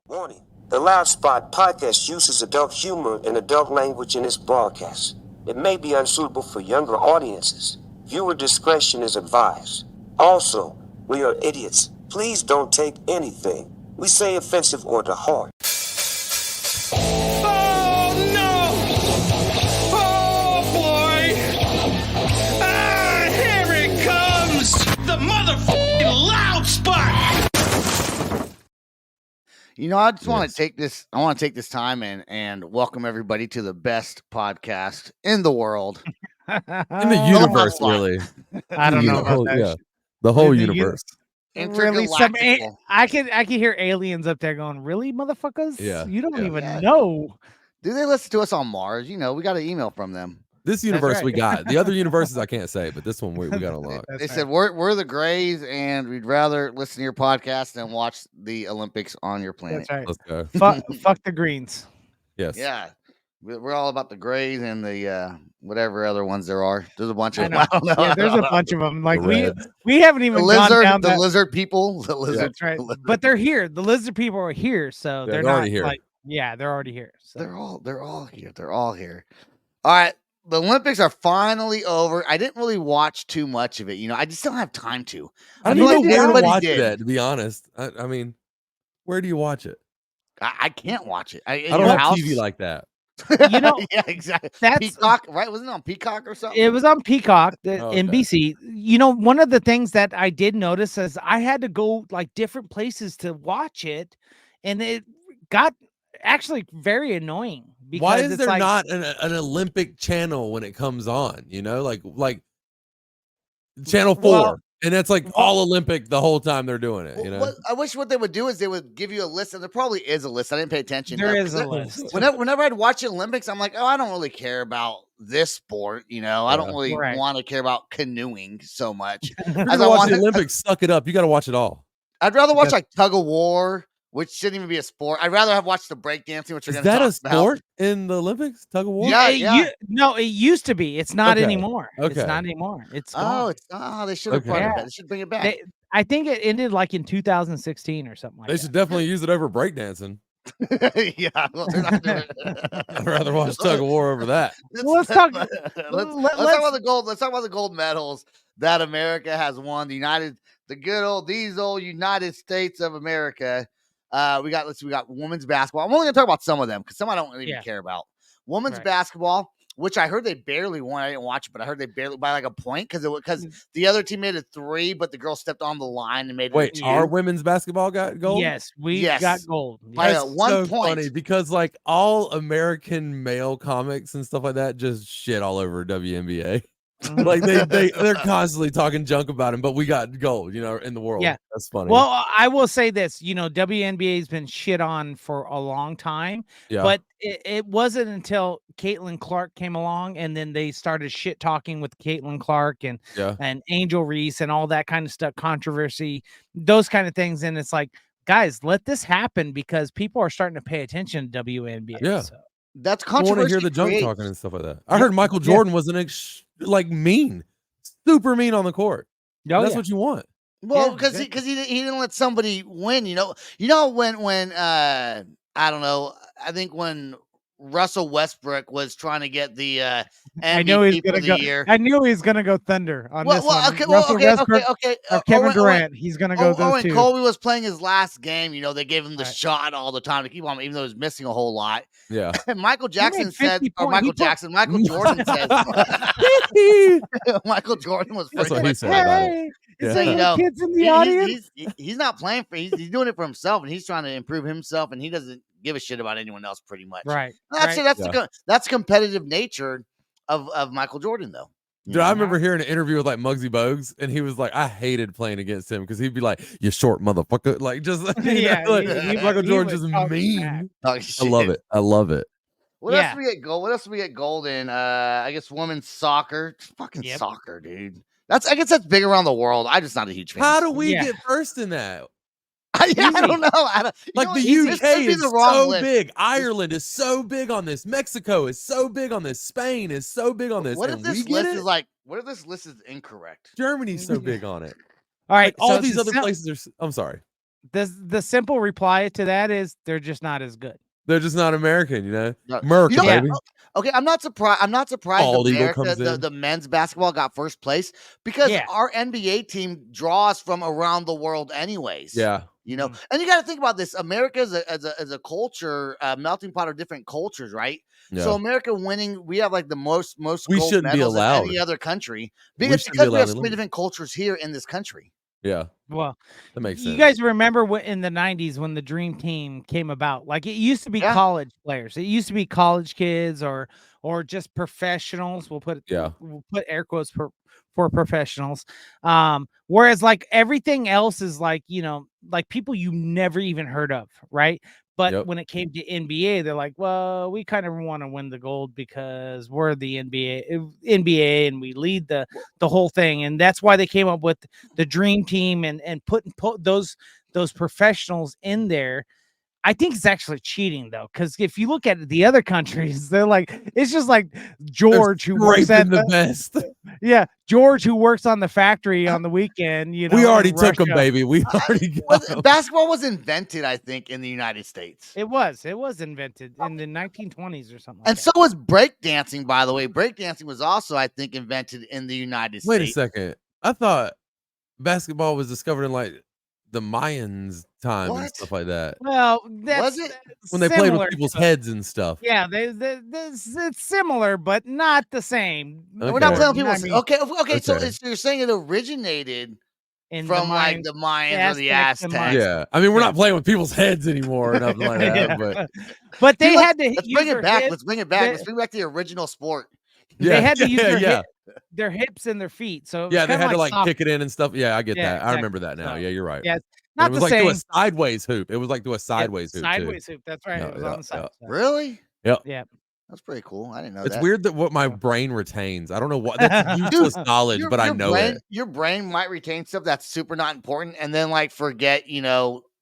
Warning. The Loudspot podcast uses adult humor and adult language in its broadcast. It may be unsuitable for younger audiences. Viewer discretion is advised. Also, we are idiots. Please don't take anything we say offensive or to heart. Oh no! Oh boy! Ah, here it comes! The motherfucking loud spot! You know, I just want to take this. I want to take this time and welcome everybody to the best podcast in the world, in the universe, Loud really. I don't know The about whole, that. yeah, the whole The universe. Really, some Intergalactical. I can hear aliens up there going, "Really, motherfuckers? Yeah, you don't yeah. even know." Do they listen to us on Mars? You know, we got an email from them. This universe right. we got. The other universes I can't say, but this one we got a lot. That's They right. said we're the Greys, and we'd rather listen to your podcast than watch the Olympics on your planet. That's right. Let's go. Fuck the Greens. Yes. Yeah, we're all about the Greys and the whatever other ones there are. There's a bunch I of them. know. I don't know. Yeah, there's a bunch of them. Like The Reds. we haven't the even gone down the that. lizard people. The lizard. That's right. lizard. But they're here. The lizard people are here, so Yeah, they're they're not already here. like they're already here. So. They're all here. They're all here. All right. The Olympics are finally over. I didn't really watch too much of it. You know, I just don't have time to. I feel don't like even know where to everybody watch did. that, to be honest. I mean, where do you watch it? I can't watch it. I don't have TV like that. You know, yeah, exactly. that's- Peacock, right? Wasn't it on Peacock or something? It was on Peacock, Okay. NBC. You know, one of the things that I did notice is I had to go like different places to watch it, and it got actually very annoying. Because Why is it's there like, not an Olympic channel when it comes on? You know, like Channel 4, Well- and it's like all Olympic the whole time they're doing it. You know, I wish what they would do is they would give you a list, and there probably is a list. I didn't pay attention. There No, is a 'cause list. Whenever I'd watch the Olympics, I'm like, oh, I don't really care about this sport. You know, I don't Yeah. really Right. want to care about canoeing so much. if you're as gonna I watch want the to- Olympics, suck it up. You got to watch it all. I'd rather watch Because- like tug of war, which shouldn't even be a sport. I'd rather have watched the breakdancing, which we're Is going to that talk a sport about. in the Olympics? Tug of war? Yeah, No, it used to be. It's not Okay. anymore. Okay. It's not anymore. It's Oh, gone. they should have Okay. brought it Yeah. back. They should bring it back. I think it ended like in 2016 or something like They that. should definitely use it over breakdancing. yeah, well, they're not doing I'd rather watch tug of war over that. Well, let's talk- let's let's- talk about the gold. Let's talk about the gold medals that America has won. These old United States of America. We got women's basketball. I'm only gonna talk about some of them because some I don't even Yeah. care about. Women's Right. basketball, which I heard they barely won. I didn't watch it, but I heard they barely by like a point because Mm. the other team made it 3, but the girl stepped on the line and made Wait, it 2. our women's basketball got gold? Yes, we Yes. got gold. By Yes. a 1 so point. funny because like all American male comics and stuff like that just shit all over WNBA. Like they're constantly talking junk about him, but we got gold, you know, in the world. Yeah. That's funny. Well, I will say this, you know, WNBA has been shit on for a long time, yeah. but it wasn't until Caitlin Clark came along and then they started shit talking with Caitlin Clark and yeah. Angel Reese and all that kind of stuff, controversy, those kind of things. And it's like, guys, let this happen because people are starting to pay attention to WNBA. Yeah. So. That's I want to controversy. hear the junk creates- talking and stuff like that. I heard Michael Jordan was like mean, super mean on the court. Oh, That's yeah. what you want. Well, Yeah, because exactly. he didn't let somebody win. You know when I don't know. I think when Russell Westbrook was trying to get the I know he's MVP gonna for go. the year. I knew he was gonna go Thunder on this one. Okay, Russell Westbrook okay. or Kevin Durant. He's gonna go those when two. Kobe was playing his last game, you know, they gave him the Right. shot all the time to keep on, even though he was missing a whole lot. Yeah. And Michael Jackson made said, 50 or points. Michael He put- Jackson, Michael Jordan says, Michael Jordan was That's pretty what he much said about it. Hey, Yeah. So, you know, kids in the audience. he's not playing for he's doing it for himself, and he's trying to improve himself, and he doesn't give a shit about anyone else pretty much. Right. That's right. that's the competitive nature of Michael Jordan though. You Dude, I know? remember hearing an interview with like Muggsy Bogues, and he was like, I hated playing against him because he'd be like, you short motherfucker. Like, just Yeah, Michael he Jordan would just talk mean. smack. Talking I shit. love it. I love it. What Yeah. else do we get gold? What else do we get gold in? I guess women's soccer. Fucking Yep. soccer, dude. I guess that's big around the world. I'm just not a huge fan. How do we Yeah. get first in that? I don't know. Like the this could UK be is the wrong so list. big. Ireland is so big on this. Mexico is so big on this. Spain is so big on this. What if and this we get list it? is like? What if this list is incorrect? Germany's so big on it. All right. Like, all so these to other sum- places are. I'm sorry. The simple reply to that is they're just not as good. They're just not American, No. America, You know, Yeah. baby. Okay, I'm not surprised. I'm not surprised Bald Eagle America, comes in. the men's basketball got first place because Yeah. our NBA team draws from around the world, anyways. Yeah. You know, and you got to think about this. America as a culture, melting pot of different cultures, right? Yeah. So America winning, we have like the most We gold shouldn't be medals than allowed. any other country We because shouldn't be we allowed have in so the many Olympics. different cultures here in this country. Yeah. Well, That makes you sense. guys remember what in the 90s when the dream team came about? Like it used to be Yeah. college players. It used to be college kids or just professionals. We'll put air quotes for professionals. Whereas like everything else is like, like people you never even heard of, right? But when it came to NBA, they're like, well, we kind of want to win the gold because we're the NBA and we lead the whole thing. And that's why they came up with the dream team and put those professionals in there. I think it's actually cheating though, because if you look at the other countries, they're like, it's just like George who works at the best. Yeah, George who works on the factory on the weekend. You know, we already in took him, Russia. baby. We already got him. Basketball was invented, I think, in the United States. It was invented in the 1920s or something. And so was breakdancing, by the way. Breakdancing was also, I think, invented in the United States. Wait a second. I thought basketball was discovered in like the Mayans time and stuff like that. Well, that's Was it? When they played with people's heads and stuff. Yeah, it's similar, but not the same. Okay. We're not playing with I people's. mean, Okay. So you're saying it originated from like the Mayans or the Aztecs. Yeah, I mean we're not playing with people's heads anymore or nothing like that. But they had to. Let's bring it back. Let's bring it back. Let's bring back the original sport. They had to use their hips and their feet. So yeah, they had to like soccer. kick it in and stuff. Yeah, I get Yeah, that. exactly. I remember that now. Yeah, you're right. Yeah, And not it was the like same. do a sideways hoop. It was like do a sideways hoop. Sideways too. hoop. That's right. It was on the side. So. Really? Yep. Yeah. That's pretty cool. I didn't know It's that. weird that what my brain retains. I don't know what that's useless knowledge, but I know it. Your brain might retain stuff that's super not important and then like forget,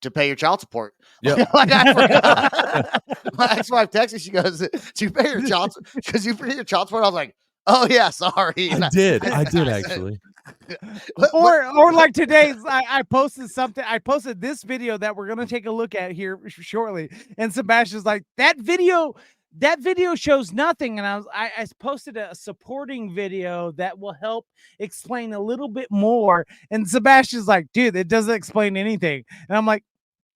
to pay your child support. Yep. Like I forgot. My ex-wife texted me, she goes, "Do you pay your child support?" Because you pay your child support. I was like, "Oh yeah, sorry." I did actually. Or like today, I posted something. I posted this video that we're gonna take a look at here shortly, and Sebastian's like, that video shows nothing, and I posted a supporting video that will help explain a little bit more, and Sebastian's like, dude, it doesn't explain anything, and I'm like,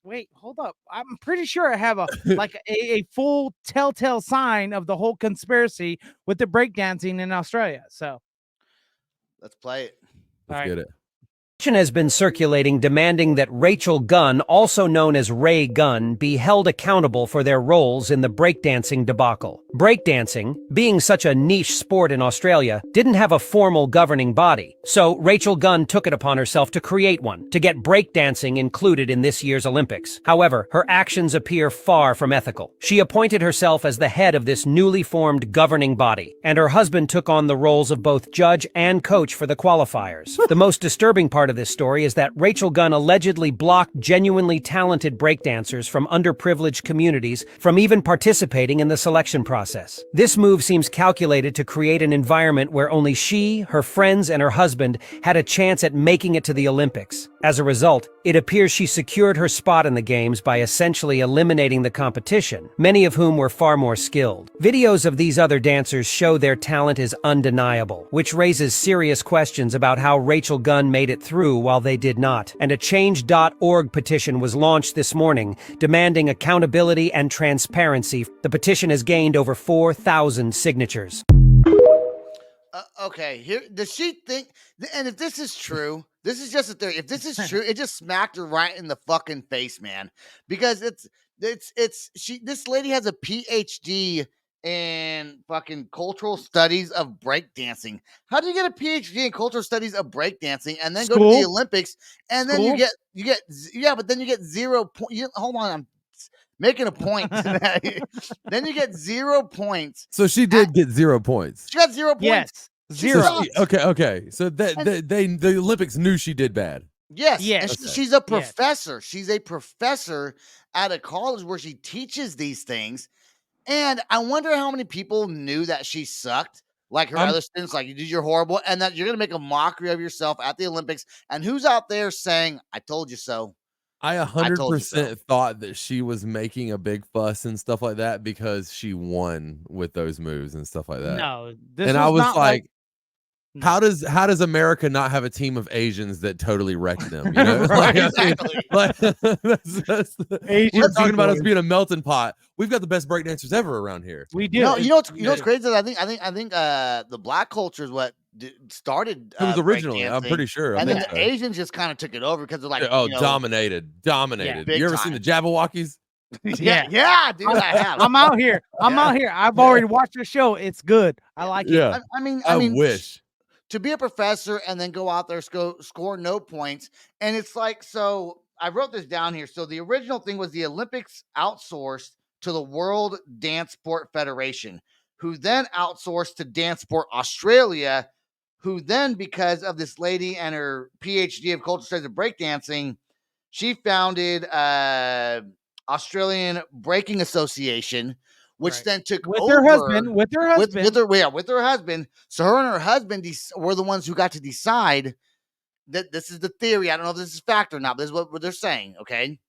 wait, hold up, I'm pretty sure I have a full telltale sign of the whole conspiracy with the breakdancing in Australia. So let's play it. Let's get it. Has been circulating demanding that Rachael Gunn, also known as Raygun, be held accountable for their roles in the breakdancing debacle. Breakdancing, being such a niche sport in Australia, didn't have a formal governing body, so Rachael Gunn took it upon herself to create one, to get breakdancing included in this year's Olympics. However, her actions appear far from ethical. She appointed herself as the head of this newly formed governing body, and her husband took on the roles of both judge and coach for the qualifiers. The most disturbing part of this story is that Rachael Gunn allegedly blocked genuinely talented breakdancers from underprivileged communities from even participating in the selection process. This move seems calculated to create an environment where only she, her friends, and her husband had a chance at making it to the Olympics. As a result, it appears she secured her spot in the games by essentially eliminating the competition, many of whom were far more skilled. Videos of these other dancers show their talent is undeniable, which raises serious questions about how Rachael Gunn made it through while they did not. And a Change.org petition was launched this morning, demanding accountability and transparency. The petition has gained over 4,000 signatures. Okay, here does she think? And if this is true, this is just a theory. If this is true, it just smacked her right in the fucking face, man. Because this lady has a PhD in fucking cultural studies of breakdancing. How do you get a PhD in cultural studies of breakdancing and then go to the Olympics and then you get but then you get 0 points. Hold on, I'm making a point. Then you get 0 points. So she did get 0 points. She got 0 points. Yes. Zero. So okay. So the Olympics knew she did bad. Yes. Yes. And she's a professor. Yes. She's a professor at a college where she teaches these things. And I wonder how many people knew that she sucked. Like her other students, like, you're horrible, and that you're going to make a mockery of yourself at the Olympics. And who's out there saying, "I told you so"? I told you so. 100% thought that she was making a big fuss and stuff like that because she won with those moves and stuff like that. No, this And was I was not like, no. how does America not have a team of Asians that totally wrecked them? You know, Right, exactly. that's Asian we're talking about us people. being a melting pot. We've got the best breakdancers ever around here. We do. No, you know what's crazy? I think the black culture is what started. It was originally, I'm breakdancing, pretty sure. and then think the so. Asians just kind of took it over because they're like, Oh, dominated. big You ever seen the time. Jabberwockies? yeah, dude. I have. I'm out here. I'm Yeah. out here. I've already watched the show. It's good. I like it. Yeah, I mean, I wish. to be a professor and then go out there score no points, and it's like, so I wrote this down here. So the original thing was the Olympics outsourced to the World Dance Sport Federation, who then outsourced to Dance Sport Australia, who then, because of this lady and her PhD of cultural studies of breakdancing, she founded Australian Breaking Association, which Right. then took with over her husband. With her husband. with her husband. So her and her husband were the ones who got to decide that this is the theory. I don't know if this is fact or not, but this is what they're saying. Okay,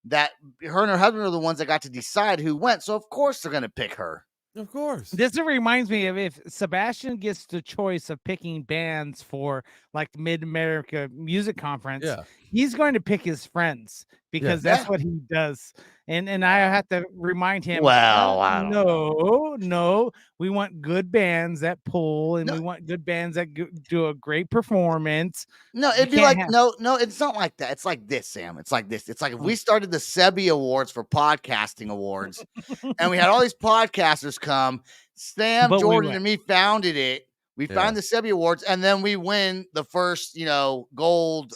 that her and her husband are the ones that got to decide who went. So of course they're going to pick her. Of course. This reminds me of if Sebastian gets the choice of picking bands for like the Mid America Music Conference, Yeah. he's going to pick his friends because that's Yeah. what he does. And I have to remind him. Well, I don't no, we want good bands that pull, and No. we want good bands that do a great performance. No, it'd be can't like have- no, it's not like that. It's like this, Sam. It's like this. It's like if we started the Sebi Awards for podcasting awards, and we had all these podcasters come. Sam, But we Jordan, went. and me founded it. We Yeah. found the Sebi Awards, and then we win the first, gold.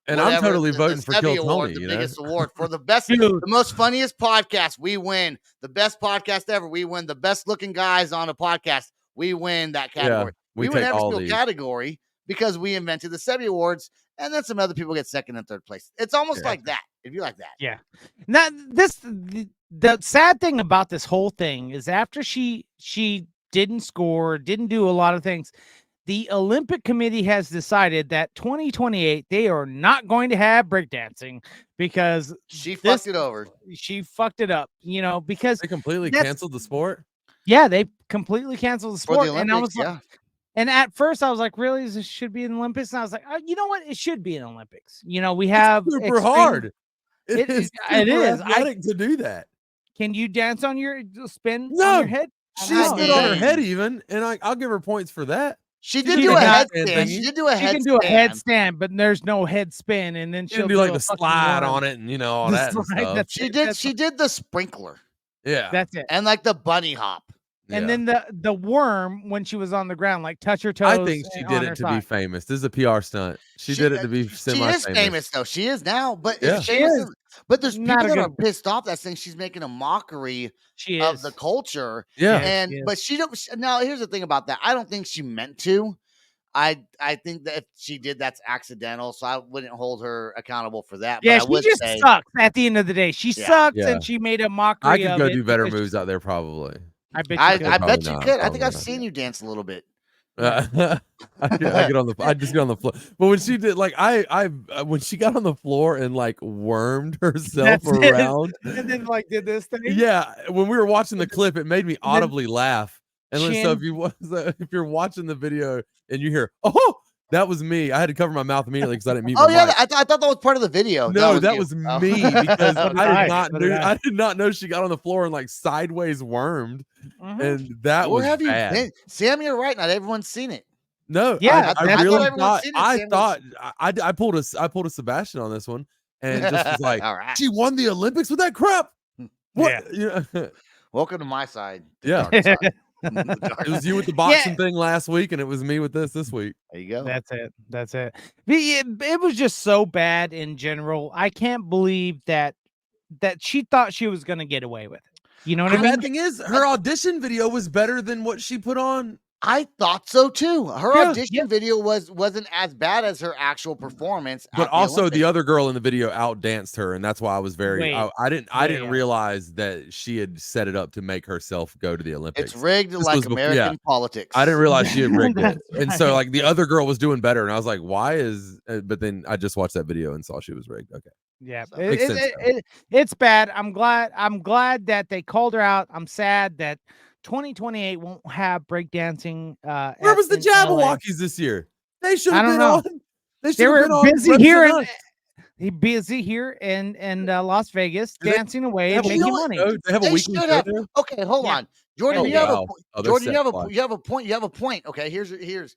And I'm whatever, totally the voting for Sebi Kill Award, Tony. the You know? biggest award for the best, Dude. the most funniest podcast. We win the best podcast ever. We win the best looking guys on a podcast. We win that category. we win take every all single these. category because we invented the Sebi Awards, and then some other people get second and third place. It's almost Yeah. like that. If you like that, Yeah. Now the sad thing about this whole thing is after she didn't score, didn't do a lot of things, the Olympic Committee has decided that 2028 they are not going to have breakdancing because she fucked it over. She fucked it up, because They completely that's- canceled the sport. yeah, they completely canceled the For sport. the Olympics, And I was like, yeah. and at first I was like, really, this should be an Olympics? And I was like, you know what? It should be an Olympics. We have Super extreme- hard. It is. is- it super is. athletic to do that. Can you dance on your spin on No. your head? She I stood on her mean- head even, and I'll give her points for that. She She did did do a not- headstand. She did do a She headstand. can do a headstand, but there's no head spin, and then She she'll can do like a the fucking slide worm. on it, and all The that and slide, stuff. that's She it, did. that's- She did the sprinkler Yeah, That's it. and like the bunny hop. And yeah. then the worm when she was on the ground, like touch her toes. I think she on did her it to be side. famous. This is a PR stunt. She did it to be She semi-famous. is famous though. She is now, but Yeah. she is. is. But there's Not people a that are good- pissed off that saying she's making a mockery She of is. the culture. Yeah, And she is. but she don't. Now here's the thing about that. I don't think she meant to. I think that if she did, that's accidental. So I wouldn't hold her accountable for that. Yeah, but I she would just say, sucks at the end of the day. She Yeah. sucks, Yeah. and she made a mockery I could of go it do better because moves out there probably. I bet I you could. bet Probably you not, could. I probably think I've not. seen you dance a little bit. I get on the. I just get on the floor. But when she did, like, I when she got on the floor and like wormed herself That's it. around. and then like did this thing. Yeah, when we were watching the clip, it made me audibly laugh. And then, so Chin- if you're watching the video and you hear, oh, that was me, I had to cover my mouth immediately because I didn't mute Oh my yeah, mic. I thought that was part of the video. No, that you. was Oh. me because So did I I. did not So did know. I. I did not know she got on the floor and like sideways wormed, Mhm. and that Where was have you bad. been, Sam? You're right. Not everyone's seen it. No, Yeah, I that's- really I thought everyone thought. seen it, I Sam thought I pulled a Sebastian on this one, and just was like, All right. she won the Olympics with that crap. What? Yeah, Welcome to my side. the Yeah. dark side. The dark it was you with the Yeah. boxing thing last week, and it was me with this week. There you go. That's it. That's it. But it was just so bad in general. I can't believe that she thought she was going to get away with it. You know what The I mean? bad thing is, her audition video was better than what she put on. I thought so too. Her Yeah. audition video wasn't as bad as her actual performance. But at also, the Olympics. other girl in the video outdanced her, and that's why I was very. Wait. I didn't Yeah. realize that she had set it up to make herself go to the Olympics. It's rigged This like was American yeah. politics. I didn't realize she had rigged it, That's and so right. like the other girl was doing better, and I was like, "Why is?" But then I just watched that video and saw she was rigged. Okay, Yeah, So- Makes sense, though. it's bad. I'm glad that they called her out. I'm sad that 2028 won't have breakdancing. Where was the in LA. Jabberwockies this year? They should I have don't been know. on. They should They have were been on. busy here in Las Vegas, Do they- dancing away They have and a making weekly money. show? They have a They weekly should show have. there? Okay, hold Yeah. on, Jordan. Oh, You have wow. a Oh, they're Jordan. set fly. You have a point. You have a point. Okay, here's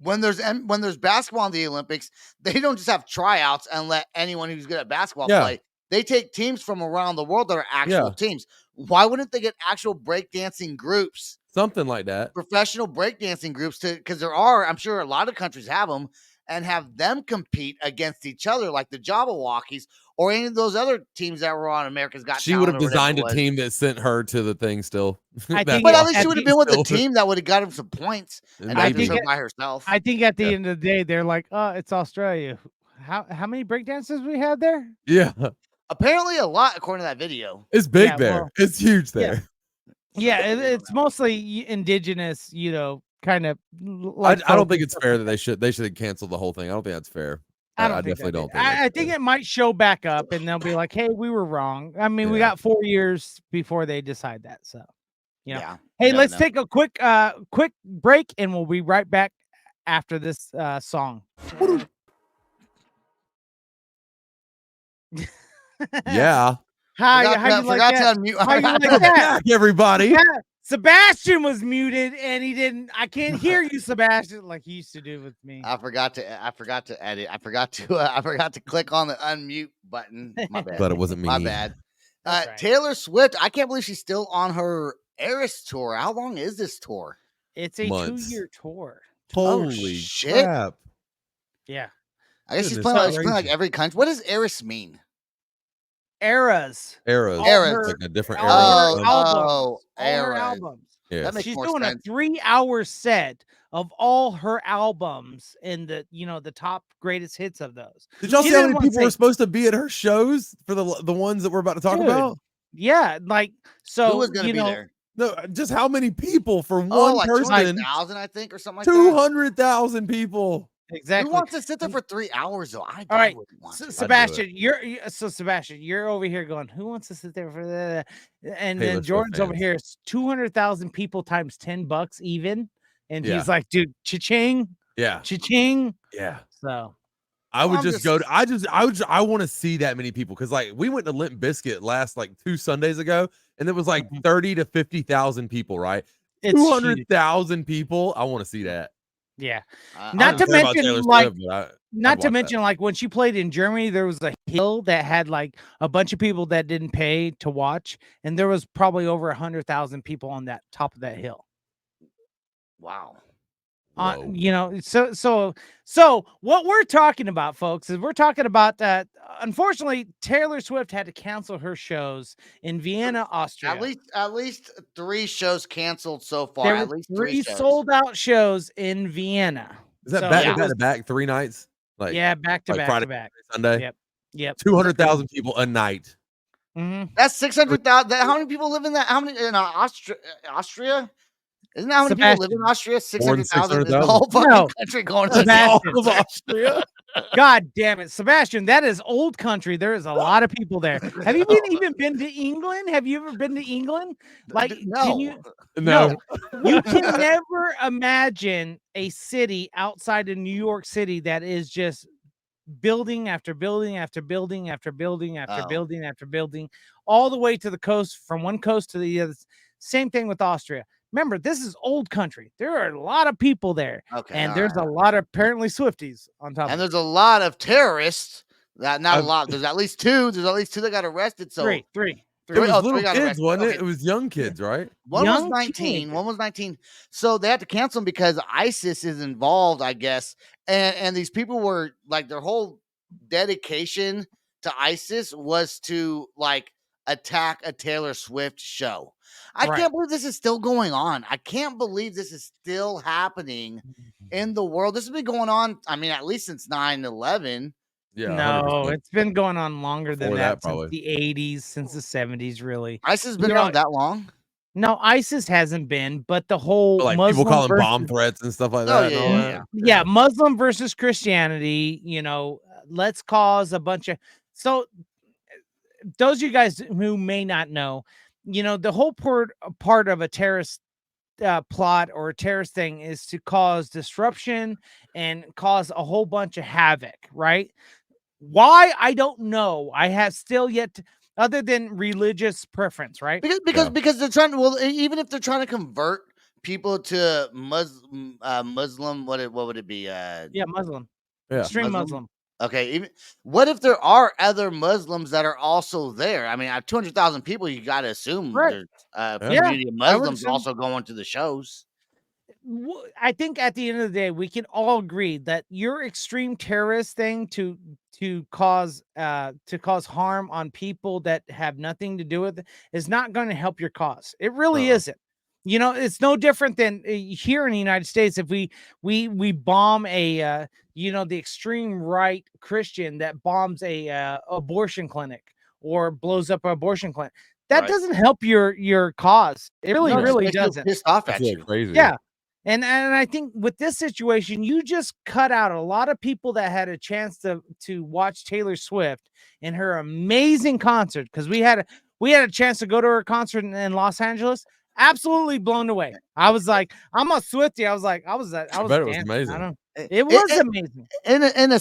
when there's basketball in the Olympics, they don't just have tryouts and let anyone who's good at basketball Yeah. play. They take teams from around the world that are actual Yeah. teams. Why wouldn't they get actual breakdancing groups, Something like that. professional breakdancing groups, because there are, I'm sure a lot of countries have them, and have them compete against each other like the Jabberwockies or any of those other teams that were on America's Got She would Talent have or whatever designed it a was. team that sent her to the thing still. I That's think But it- at least she would have been with a still- team that would have got him some points and not Maybe. just her by herself. I think at the Yeah. end of the day, they're like, it's Australia. How many breakdancers we had there? Yeah. Apparently a lot, according to that video. It's big Yeah, there. well, It's huge yeah. there. Yeah, it's mostly indigenous, kind of. Like I don't think focus. it's fair that they should cancel the whole thing. I don't think that's fair. I don't think definitely that- don't think. I that's think fair. it might show back up, and they'll be like, "Hey, we were wrong." I mean, we Yeah. got 4 years before they decide that. So, Yeah. Hey, never let's know. take a quick break, and we'll be right back after this Yeah. song. How you like forgot that? to unmute. How you like Welcome that? back, everybody. Yeah, Sebastian was muted, and he didn't. I can't hear you, Sebastian, like he used to do with me. I forgot to edit. I forgot to click on the unmute button. My bad. But it wasn't me. My bad. That's right. Taylor Swift, I can't believe she's still on her Eras tour. How long is this tour? It's a Months. 2-year tour. Holy shit. crap. Yeah, I guess she's Goodness playing like gracious. every country. What does Eras mean? eras. Eras. All Eras. her- Like a different all era. her albums. all All her eras. albums. Yeah. That makes She's more doing sense. a 3-hour set of all her albums in the the top greatest hits of those. Did y'all She see how didn't many wanna people were say- supposed to be at her shows for the ones that we're about to talk Dude, about? Yeah, like so. Who was going to be there? No, just how many people for Oh, one like person? 200,000, I think, or something like that. 200,000 people. Exactly. Who wants to sit there for 3 hours though? I All right, wouldn't want So, to. Sebastian, Sebastian, you're over here going, who wants to sit there for that? And Taylor then Swift Jordan's over fans. here, it's 200,000 people times $10 even, and Yeah. he's like, dude, cha-ching, Yeah. cha-ching. Yeah. So I would I'm just go. I want to see that many people because like we went to Limp Bizkit last like 2 Sundays ago, and it was like 30 to 50,000 people. Right, it's huge. 200,000 people. I want to see that. Yeah. I Not don't to know. Care about mention, Taylor like, Swift, but I'd Not to watch mention, like when she played in Germany, there was a hill that had like a bunch of people that didn't pay to watch, and there was probably over 100,000 people on that top of that hill. Wow. Whoa. So what we're talking about, folks, is we're talking about that. Unfortunately, Taylor Swift had to cancel her shows in Vienna, Austria. At least 3 shows canceled so far. There At were least 3 shows. sold out shows in Vienna. Is that So back? it Is that was- a back 3 nights? Like yeah, back to like back Friday, to back. Sunday. Yep. Yep. 200,000 people a night. Mhm. That's 600,000. How many people live in that? How many in Austria? Isn't that how many people live in Austria? More than 600,000 is the 600,000. whole fucking No. country going to Sebastian. All of Austria. God damn it, Sebastian! That is old country. There is a lot of people there. Have you even been to England? Have you ever been to England? Like, no. can you? No. You can never imagine a city outside of New York City that is just building after building after building after building after Oh. building after building, all the way to the coast, from one coast to the other. Same thing with Austria. Remember, this is old country. There are a lot of people there, Okay. and all there's right. a lot of apparently Swifties on top. And of it. there's a lot of terrorists. Not a I've- lot. There's at least 2. There's at least 2 that got arrested. So Three. It was Oh, little 3 got kids, arrested. wasn't it? Okay. It was young kids, right? One was Young 19. kids. One was 19. So they had to cancel them because ISIS is involved, I guess. And these people were like, their whole dedication to ISIS was to like attack a Taylor Swift show. I Right. can't believe this is still going on. I can't believe this is still happening in the world. This has been going on, I mean, at least since 9/11. Yeah. No, 100%. it's been going on longer than Before that, that, probably. since the 80s, since the 70s, really. ISIS has been You know, around that long. No, ISIS hasn't been, but the whole But, like Muslim people calling versus, bomb threats and stuff like Oh, that. and all yeah. that. Muslim versus Christianity, let's cause a bunch of. So those of you guys who may not know, the whole part of a terrorist plot or a terrorist thing is to cause disruption and cause a whole bunch of havoc, right? Why? I don't know. I have still yet to, other than religious preference, right? Because they're trying to, well, even if they're trying to convert people to Muslim, what would it be? Yeah, Muslim. Yeah. Extreme Muslim. Okay, even what if there are other Muslims that are also there? I mean, at 200,000 people, you got to assume Right. there's a Yeah, community of I would Muslims assume. also going to the shows. I think at the end of the day, we can all agree that your extreme terrorist thing to cause harm on people that have nothing to do with it is not going to help your cause. It really isn't. It's no different than here in the United States. If we bomb a the extreme right Christian that bombs a abortion clinic or blows up an abortion clinic, that doesn't help your cause. It really doesn't. Pissed off That's at you. crazy. Yeah. And I think with this situation, you just cut out a lot of people that had a chance to watch Taylor Swift in her amazing concert, because we had a chance to go to her concert in Los Angeles. Absolutely blown away. I was like, I'm a Swiftie. I was bet it was amazing. It was amazing. In a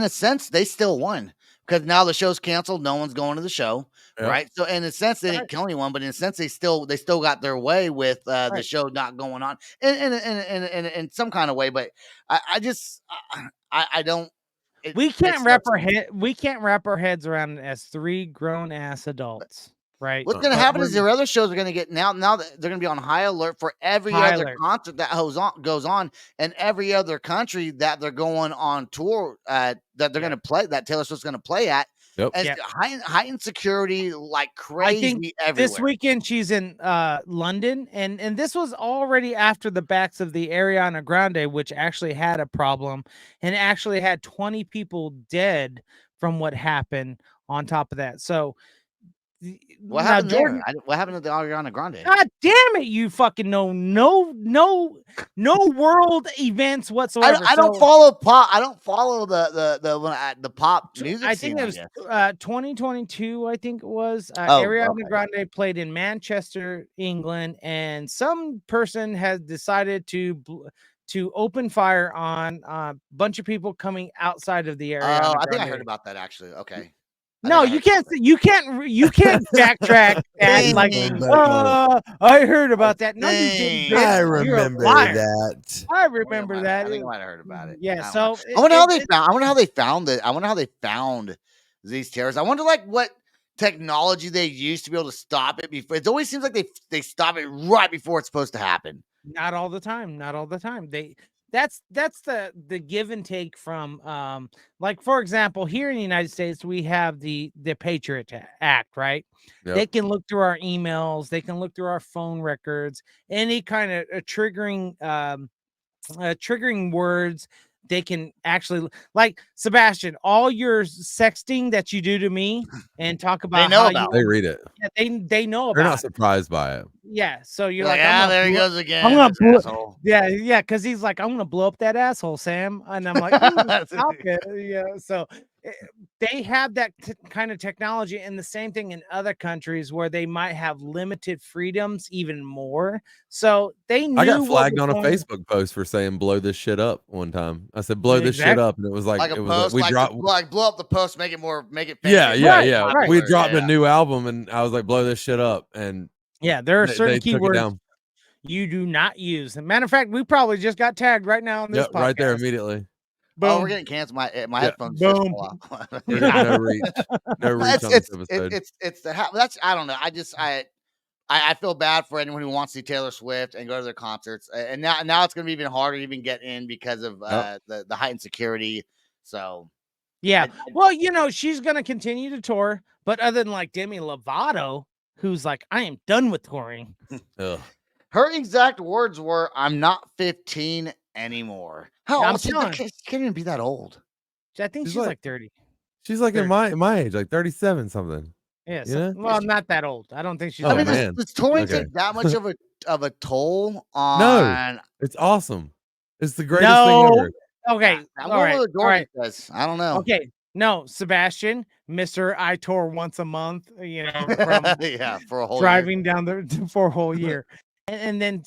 sense, they still won because now the show's canceled. No one's going to the show, right? So in a sense, they didn't kill anyone, but in a sense, they still got their way with the show not going on in some kind of way. But I don't. We can't wrap our heads around it as three grown ass adults. Right. What's going to happen is their other shows are going to get now that they're going to be on high alert for every other concert that goes on, and every other country that they're going on tour that they're going to play, that Taylor Swift's going to play at. Yep. And heightened security like crazy I think everywhere. This weekend she's in London, and this was already after the backs of the Ariana Grande, which actually had a problem and actually had 20 people dead from what happened on top of that. So what happened there? What happened to the Ariana Grande? God damn it! You fucking know no world events whatsoever. I don't follow pop. I don't follow the pop music. I think it was 2022. I think it was Ariana Grande played in Manchester, England, and some person has decided to open fire on a bunch of people coming outside of the area. Oh, I think I heard about that actually. Okay. No, you can't backtrack that like I heard about that. No, you didn't. I remember that. I remember that. I think I might have heard about it. Yeah. So I wonder how they found it. I wonder how they found these terrorists. I wonder like what technology they used to be able to stop it before. It always seems like they stop it right before it's supposed to happen. Not all the time. That's the give and take from like, for example, here in the United States we have the Patriot Act, right? Yep. They can look through our emails, they can look through our phone records, any kind of triggering words. They can actually, like Sebastian, all your sexting that you do to me and talk about they read it. Yeah, they know about it. They're not surprised by it. Yeah, so you're like, there he goes again. I'm gonna blow, yeah, because he's like, I'm gonna blow up that asshole, Sam, and I'm like, stop it. Yeah, so they have that kind of technology, and the same thing in other countries where they might have limited freedoms even more. So they knew. I got flagged on a Facebook post for saying "blow this shit up" one time. I said "blow this shit up," and it was like it was we dropped blow up the post, make it famous. Yeah. Right. We dropped a new album, and I was like, "blow this shit up," and yeah, there are certain keywords you do not use. As a matter of fact, we probably just got tagged right now on this podcast. Right there immediately. Boom. Oh, we're getting canceled. My headphones boom. just fall off. No reach. No reach on this episode. It's that's I don't know. I feel bad for anyone who wants to see Taylor Swift and go to their concerts. And now it's going to be even harder to even get in because of the heightened security. So yeah, well, she's going to continue to tour, but other than like Demi Lovato, who's like, I am done with touring. Her exact words were, "I'm not 15 anymore." How old? She can't even be that old. I think she's like 30. She's like 30. In my age, like 37 something. Yeah, well, not that old. I don't think she's. I mean, does touring take that much of a toll on? No, it's awesome. It's the greatest thing ever. Okay, all right. Does. I don't know. Okay, No, Sebastian, Mr. I tour once a month, from Yeah, for a whole driving down there for a whole year. And then,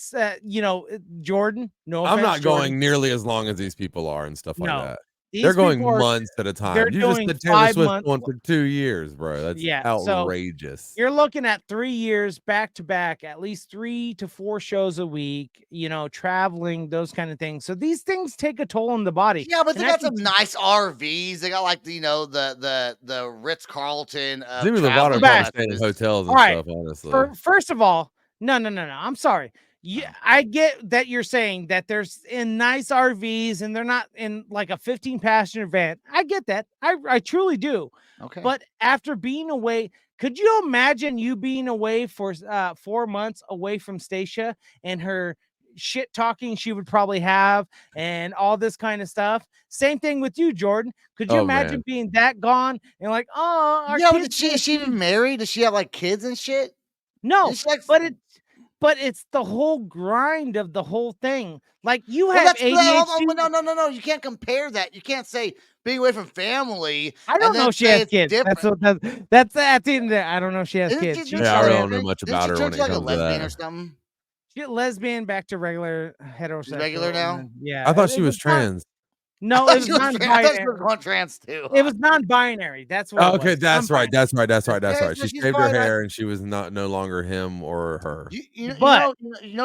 Jordan, no I'm offense, not Jordan. going nearly as long as these people are and stuff like No. that. These They're going people are months at a time. they're You just doing said Taylor 5 Swift months. going for 2 years, bro. That's Yeah, so outrageous. you're looking at 3 years back to back, at least 3 to 4 shows a week, traveling, those kind of things. So these things take a toll on the body. Yeah, but And they I got can some nice RVs. They got like the Ritz Carlton. Demi Lavato probably staying in hotels and All right. stuff, honestly. First of all, no. I'm sorry. Yeah, I get that you're saying that there's in nice RVs and they're not in like a 15 passenger van. I get that. I truly do. Okay. But after being away, could you imagine you being away for 4 months away from Stacia and her shit talking she would probably have and all this kind of stuff? Same thing with you, Jordan. Could you imagine man. being that gone and like, oh, our yeah, but kids is she even married? Does she have like kids and shit? No, Is she, like, but it's the whole grind of the whole thing. Like you well, have that's ADHD. no. You can't compare that. You can't say being away from family. I don't and know then if she say has it's kids. different. That's at the end of the day. I don't know if she has Isn't kids. she- Yeah, I really don't know Isn't much she about her when turns it like a comes to lesbian or that. something? She lesbian back to regular heterosexual. regular now? and then- yeah. I thought she it was trans. No, I it was thought she was non-binary. going trans too. It was non-binary. That's what. Oh, it okay, was. that's right. Non-binary. That's right. Okay, She so she's shaved her fine, hair and she was no longer him or her. But-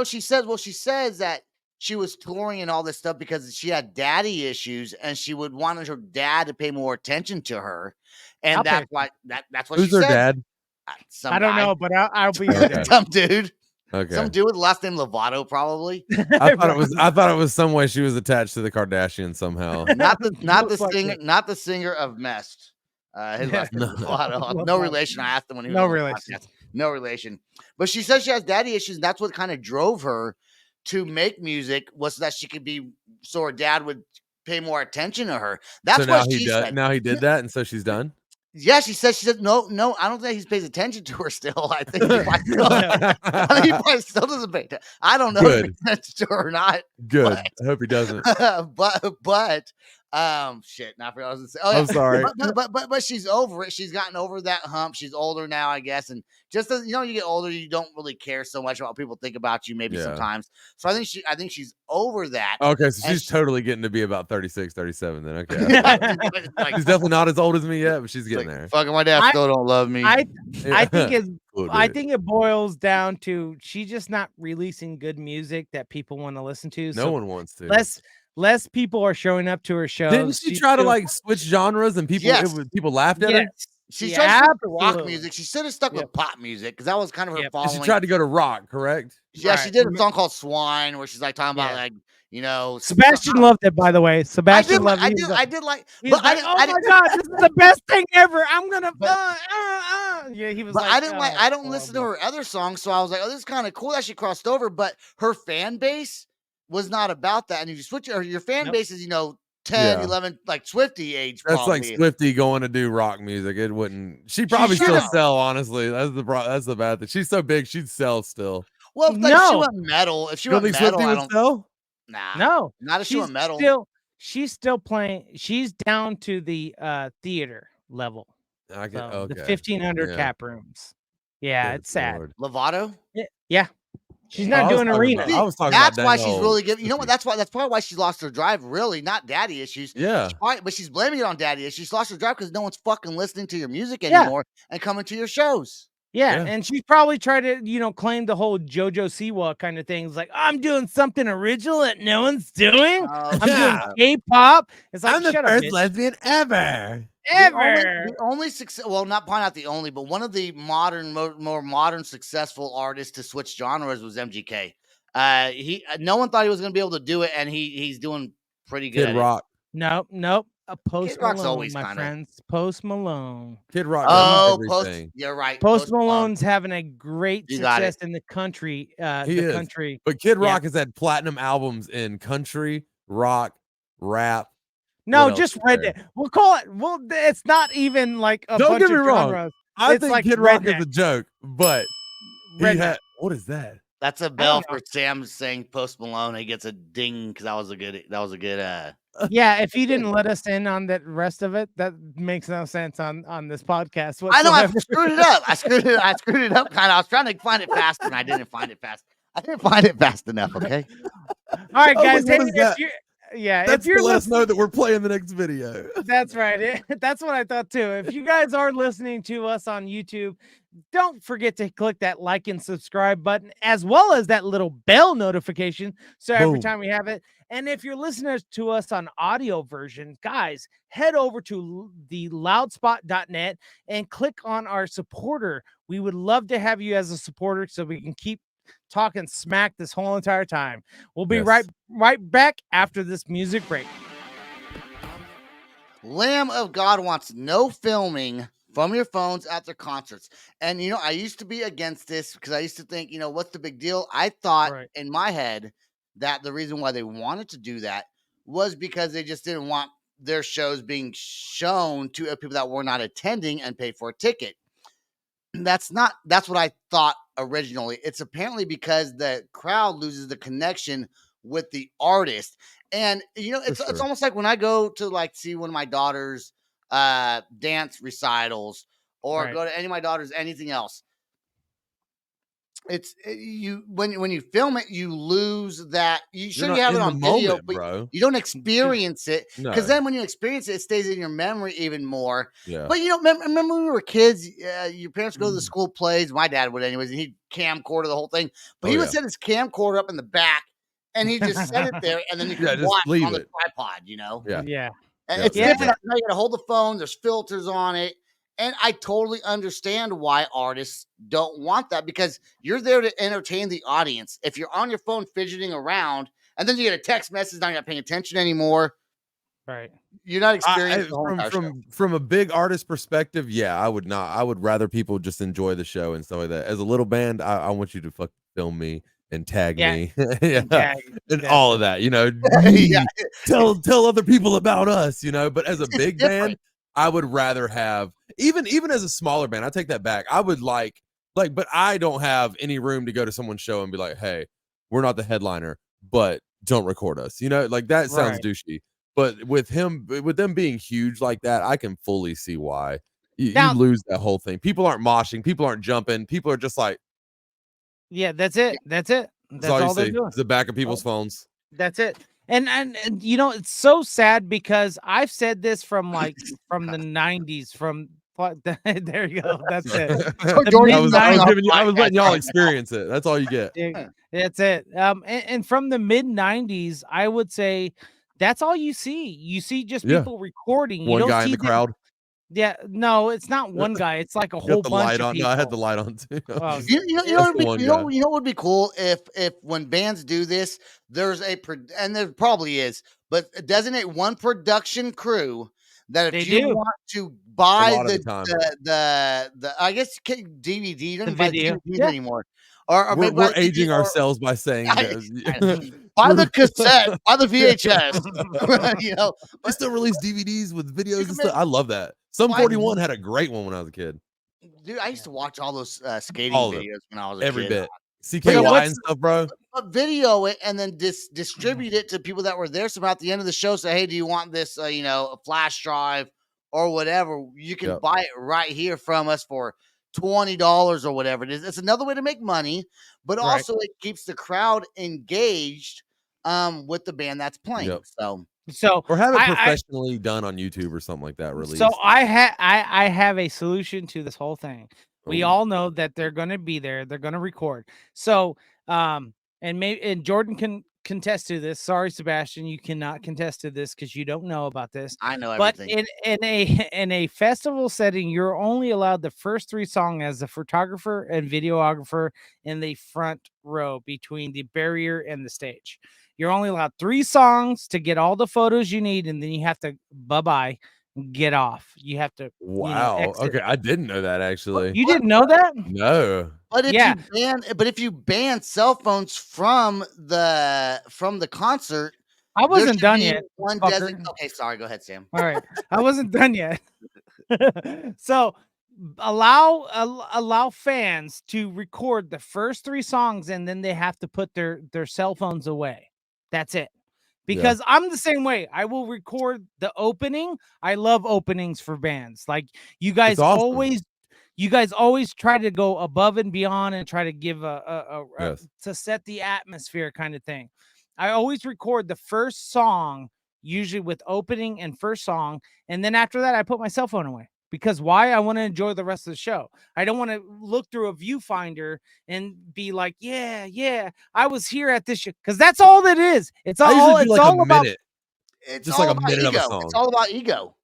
She says. Well, she says that she was touring and all this stuff because she had daddy issues, and she would wanted her dad to pay more attention to her, and that's why that's what Who's she her said. dad? Some I don't guy. know, but I'll be your Okay. dad. Some dude. Okay. Some dude with the last name Lavato, probably. I thought it was some way she was attached to the Kardashians somehow. Not the Looks like singer, it. not the singer of Mest. His last name is Lavato. No relation. I asked him when he was No on the relation. podcast. No relation. But she says she has daddy issues, and that's what kind of drove her to make music, was that she could be so her dad would pay more attention to her. That's so now what she said. Now he did that, and so she's done. Yeah, she said no, I don't think he pays attention to her still. I think he probably still, I think he probably still doesn't pay attention. I don't know if he pays attention to her or not. Good. I hope he doesn't. but shit, not for I was gonna say. Oh, yeah. I'm sorry. But she's over it. She's gotten over that hump. She's older now, I guess. And just as you get older, you don't really care so much about what people think about you, maybe sometimes. So I think she's over that. Okay, so she's totally getting to be about 36, 37 then. Okay. She's definitely not as old as me yet, but she's getting there. Fucking my dad still don't love me. I think it's Cool, I dude. think it boils down to she's just not releasing good music that people want to listen to. No one wants to. Less people are showing up to her shows. Didn't she try to like switch genres and people people laughed at her? She tried to stick to rock music. She should have stuck with pop music because that was kind of her following. And she tried to go to rock, correct? Yeah, she did a song called Swine where she's like talking about like, Sebastian loved it, by the way. Sebastian loved it. I did like, but like, oh my god, this is the best thing ever. I'm gonna yeah, he was but like, I didn't I don't listen to her other songs, so I was like, oh, this is kind of cool that she crossed over, but her fan base was not about that. And if you switch your fan base is 10, 11, like Swiftie age. That's probably. like Swiftie going to do rock music. It wouldn't. She probably still sell. Honestly, that's the bad thing. She's so big, she'd sell still. Well, if she went metal, if she went metal, Swiftie would sell? Nah, no, not if she went metal. She's still playing. She's down to the theater level. The 1,500 cap rooms. Yeah, it's sad. Lord. Lavato. Yeah. She's not doing arena. I was talking that's about why she's really giving. You know what? That's probably why she lost her drive. Really, not daddy issues. Yeah. But she's blaming it on daddy issues. She's lost her drive because no one's fucking listening to your music anymore and coming to your shows. Yeah, and she probably tried to, claim the whole JoJo Siwa kind of things. Like, I'm doing something original that no one's doing. I'm doing K-pop. It's like, I'm the shut first up, lesbian ever. The only success, well, not point out the only, but one of the more modern successful artists to switch genres was MGK. No one thought he was going to be able to do it, and he's doing pretty good. Kid Rock. Nope. Post Rock's Malone, always my friends. Post Malone. Kid Rock. You're right. Post Malone's having a great success in the country. Country. But Kid Rock has had platinum albums in country, rock, rap. No, just redneck. We'll call it. Well, it's not even like a Don't bunch get me of wrong. genres. I It's think like Kid Rock redneck. is a joke, but what is that? That's a I don't bell know. for Sam saying Post Malone. He gets a ding because that was a good. Yeah, if you didn't let us in on that rest of it, that makes no sense on this podcast I know I whatsoever. screwed it up. I screwed it up. Kind of. I was trying to find it faster, and I didn't find it fast. I didn't find it fast enough. Okay. All right, I was guys. like, Hey, what is that? if That's you're to let us listening, know that we're playing the next video. that's right. That's what I thought too. If you guys are listening to us on YouTube, don't forget to click that like and subscribe button, as well as that little bell notification. So every Boom. time we have it. And if you're listening to us on audio version, guys, head over to the loudspot.net and click on our supporter. We would love to have you as a supporter so we can keep talking smack this whole entire time. We'll be Yes. right back after this music break. Lamb of God wants no filming from your phones at their concerts. And, I used to be against this because I used to think, what's the big deal? I thought Right. in my head that the reason why they wanted to do that was because they just didn't want their shows being shown to people that were not attending and paid for a ticket. That's what I thought originally. It's apparently because the crowd loses the connection with the artist. And it's sure. almost like when I go to see one of my daughter's dance recitals or Right. go to any of my daughter's anything else. It's you when you film it, you lose that. You You're you not have it in the on video, moment, but bro. you don't experience it because No. then when you experience it, it stays in your memory even more. Yeah. But remember when we were kids, your parents go to the Mm. school plays. My dad would, anyways, and he'd camcorder the whole thing. But Oh, he would yeah. set his camcorder up in the back, and he just set it there, and then you Yeah, could just watch leave on the it. tripod. Yeah. Yeah. And Yep, it's yep, different. Now you got to hold the phone. There's filters on it. And I totally understand why artists don't want that because you're there to entertain the audience. If you're on your phone fidgeting around and then you get a text message, now you're not paying attention anymore. Right. You're not experiencing the whole from entire show. from a big artist perspective, yeah, I would not. I would rather people just enjoy the show and stuff like that. As a little band, I want you to fuck film me and tag Yeah. me, yeah, Tag, and all of that. Yeah. Tell other people about us. But as a It's big different. band, I would rather have even as a smaller band. I take that back. I would like, but I don't have any room to go to someone's show and be like, hey, we're not the headliner, but don't record us. Like that sounds Right. douchey. But with them being huge like that, I can fully see why you Now- lose that whole thing. People aren't moshing, people aren't jumping, people are just like, Yeah, that's it. That's it. That's that's all you all they're see. doing. It's the back of people's phones. That's it. And it's so sad because I've said this from the 90s from there you go. That's it. Jordan, I was podcast. letting y'all experience it. That's all you get. Yeah, that's it. And from the mid 90s, I would say that's all you see. You see just Yeah. people recording. You One don't guy in see the crowd. Yeah, no, it's not one guy. It's like a whole Got the bunch light of on. people. No, I had the light on too. Oh, You know That's what would the be, one you know, guy. you know what would be cool if when bands do this, there's and there probably is, but designate one production crew that They if you do. want to buy lot of the time. the I guess DVD, you don't The even buy video. DVDs Yeah. anymore, or maybe We're buy the aging DVD or ourselves by saying that. buy the cassette, buy the VHS, They still release DVDs with videos can and stuff. make- I love that. Sum Why- 41 had a great one when I was a kid. dude. I used to watch all those skating All of them. videos when I was a Every kid. bit. But CKY and stuff, bro. video it and then distribute it to people that were there. So at the end of the show, say, hey, do you want this, a flash drive or whatever? You can Yep. buy it right here from us for $20 or whatever it is. It's another way to make money, but Right. also it keeps the crowd engaged with the band that's playing. Yep. So Or have it I- professionally done on YouTube or something like that. Released. So I have a solution to this whole thing. We Ooh. all know that they're going to be there. They're going to record. So, and Jordan can contest to this. Sorry, Sebastian, you cannot contest to this because you don't know about this. I know But everything. in a festival setting, you're only allowed the first 3 songs as the photographer and videographer in the front row between the barrier and the stage. You're only allowed 3 songs to get all the photos you need, and then you have to bye-bye. Get off. You have to. Wow. exit. Okay, I didn't know that actually. You didn't know that? No. But if Yeah. you ban cell phones from the concert, I there wasn't should done be yet. Okay, sorry. Go ahead, Sam. All right. I wasn't done yet. So allow fans to record the first 3 songs, and then they have to put their cell phones away. That's it. Because I'm the same way. I will record the opening. I love openings for bands. Like you guys awesome. always try to go above and beyond and try to give Yes. to set the atmosphere kind of thing. I always record the first song, usually with opening and first song, and then after that I put my cell phone away. Because why? I want to enjoy the rest of the show. I don't want to look through a viewfinder and be like, yeah, I was here at this show. Because that's all it is. It's I all usually do it's like all a about. minute, It's just all like a about minute of a ego. song. It's all about ego.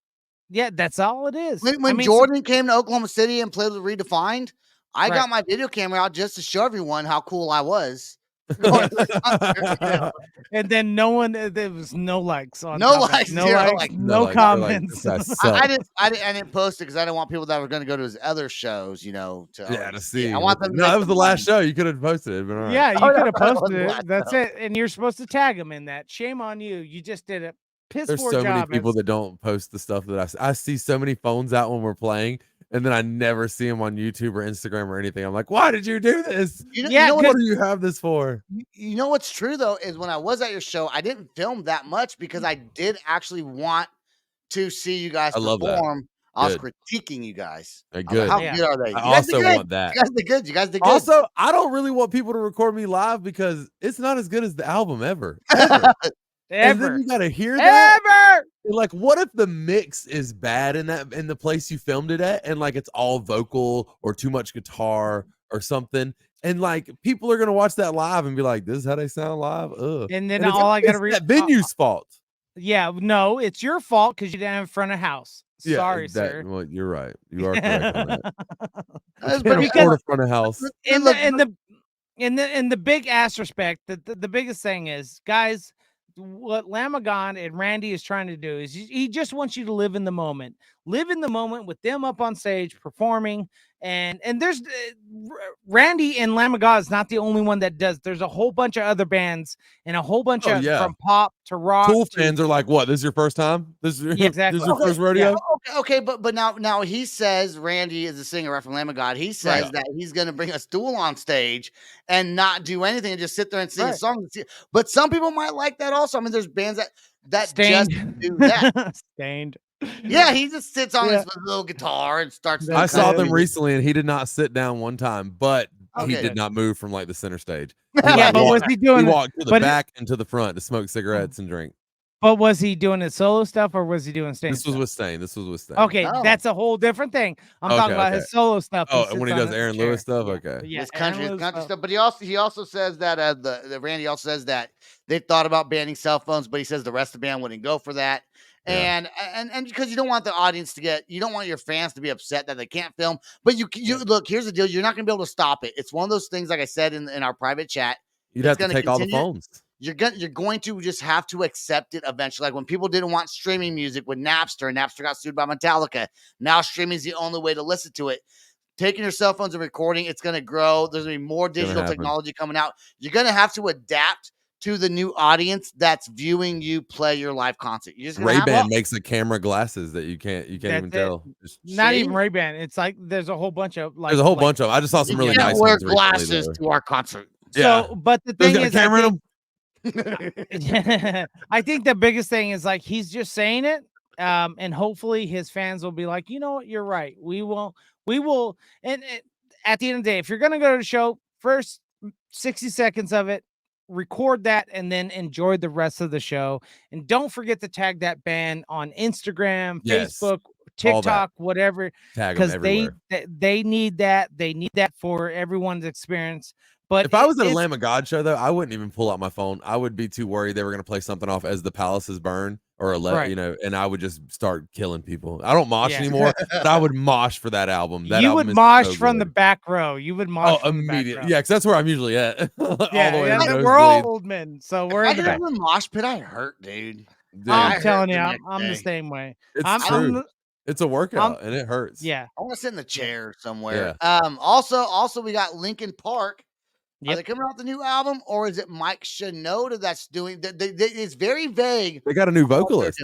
Yeah, that's all it is. When Jordan came to Oklahoma City and played with Redefined, I got my video camera out just to show everyone how cool I was. Going to the concert, you know? And then no one, there was no likes on No top of it. likes, no zero likes, likes. no likes. They're like, comments. "This guy I sucks." didn't post it because I didn't want people that were going to go to his other shows, you know, To see. I want them to No, make that was the last money. show. You could have posted it, but all right. Yeah, you Oh, could have that was posted the it. last That's show. it. And you're supposed to tag him in that. Shame on you. You just did a piss There's poor so many job. people that don't post the stuff that I see so many phones out when we're playing, and then I never see them on YouTube or Instagram or anything. I'm like, why did you do this? You know, Yeah, you know What do you have this for? you know what's true though is when I was at your show, I didn't film that much because I did actually want to see you guys I love that. perform. I was Good. critiquing you guys. I was Good. like, how Yeah. good are they? I You guys did also good. want that. You guys did good. You guys did good. Also, I don't really want people to record me live because it's not as good as the album ever. Ever. And then Ever. you gotta hear that. Ever. Like, what if the mix is bad in the place you filmed it at, and like it's all vocal or too much guitar or something, and like people are gonna watch that live and be like, "This is how they sound live." Ugh. And then it's, all I gotta it's read. that venue's fault. Yeah, no, it's your fault because you didn't have a front of house. Yeah, Sorry, that, sir. well, you're right. You are correct on that. That's Can't pretty afford good. a front of house. in the big ass respect, the biggest thing is, guys, what Lamb of God and Randy is trying to do is he just wants you to live in the moment with them up on stage performing. And there's Randy and Lamb of God is not the only one that does. There's a whole bunch of other bands and a whole bunch of from pop to rock. Tool fans are like, "What? This is your first time? This is exactly. This is your first rodeo?" Yeah. Okay, but now he says Randy is a singer right from Lamb of God. He says that he's going to bring a stool on stage and not do anything and just sit there and sing a song. But some people might like that also. I mean, there's bands that Stained. just do that. Stained. Yeah, he just sits on his little guitar and starts. I saw them recently, and he did not sit down one time, but he Okay. did not move from like the center stage. Yeah, but was he doing? He walked to the but- back and to the front to smoke cigarettes and drink. But was he doing his solo stuff or was he doing Stain? This was with Stain. This was with Stain. Okay, Oh. that's a whole different thing. I'm talking about his solo stuff. Oh, and when he does Aaron Lewis stuff, okay. Yeah, His country Aaron Lewis stuff. But he also says that the Randy also says that they thought about banning cell phones, but he says the rest of the band wouldn't go for that. Yeah. And because you don't want the audience to you don't want your fans to be upset that they can't film. But you look, here's the deal: you're not gonna be able to stop it. It's one of those things, like I said in our private chat. You'd have to take all the phones. You're going to just have to accept it eventually. Like when people didn't want streaming music with Napster, and Napster got sued by Metallica. Now streaming is the only way to listen to it. Taking your cell phones and recording, it's going to grow. There's going to be more digital technology coming out. You're going to have to adapt to the new audience that's viewing you play your live concert. You just Ray-Ban makes a camera glasses that you can't even tell. Not even Ray-Ban. It's like there's a whole bunch of there's a whole bunch of. I just saw some really nice wear ones glasses recently, to our concert. So, but the thing is, camera in them. I think the biggest thing is like he's just saying it, and hopefully his fans will be like, you know what, you're right. We will, and at the end of the day, if you're gonna go to the show, first 60 seconds of it, record that, and then enjoy the rest of the show. And don't forget to tag that band on Instagram, Facebook, TikTok, whatever, because they need that. They need that for everyone's experience. But if I was at a Lamb of God show, though, I wouldn't even pull out my phone. I would be too worried they were going to play something off as the Palaces Burn or and I would just start killing people. I don't mosh anymore, but I would mosh for that album. That you would mosh from the back row. You would mosh immediately. Yeah, because that's where I'm usually at. We're all old men, so we're in the back. Mosh pit, I hurt, dude. I'm telling you, I'm the same way. It's true. It's a workout and it hurts. Yeah, I want to sit in the chair somewhere. Also, we got Linkin Park. Are they coming out with the new album, or is it Mike Shinoda that's doing? It's very vague. They got a new vocalist.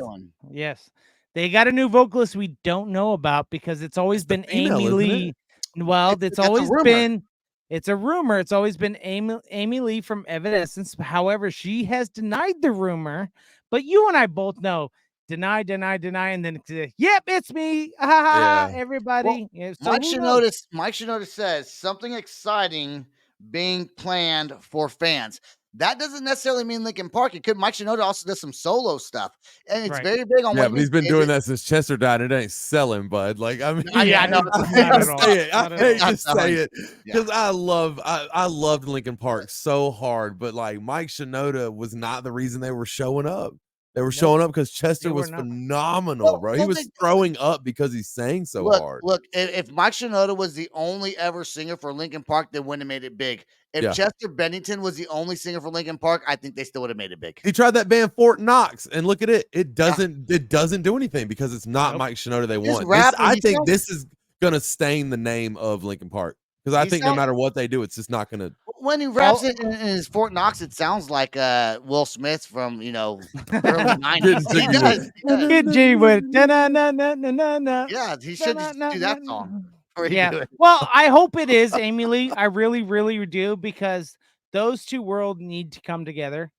Yes, They got a new vocalist we don't know about because it's always been female, Amy isn't it? Lee. Well, it's That's a always rumor. been. It's a rumor. It's always been Amy Lee from Evanescence. However, she has denied the rumor. But you and I both know, deny, and then yep, it's me. Ha ha ha, Yeah. everybody. Yeah, so Mike who knows? Shinoda says something exciting being planned for fans. That doesn't necessarily mean Linkin Park. It could. Mike Shinoda also does some solo stuff, and it's Right. very big on. Yeah, what but he he's been means. doing that since Chester died. And it ain't selling, bud. Like, I mean, Yeah, no, not I hate at to all. say it. Not I at hate all. to say it Yeah. because I loved Linkin Park so hard, but like Mike Shinoda was not the reason they were showing up. They were showing up because Chester They were was not. phenomenal, bro. He Well, was throwing up because he sang so hard. Look, if Mike Shinoda was the only ever singer for Linkin Park, they wouldn't have made it big. If Yeah. Chester Bennington was the only singer for Linkin Park, I think they still would have made it big. He tried that band Fort Knox, and look at it. It doesn't do anything because it's not Nope. Mike Shinoda they His want. rap, I he think sounds- this is gonna stain the name of Linkin Park because I He think no sounds- matter what they do, it's just not gonna. When he raps it in his Fort Knox, it sounds like Will Smith from early 90s. Didn't He think you does. would. Kid G with na. Yeah, he should just do that song. before he do Yeah. it. Well, I hope it is Amy Lee. I really, really do because those two worlds need to come together.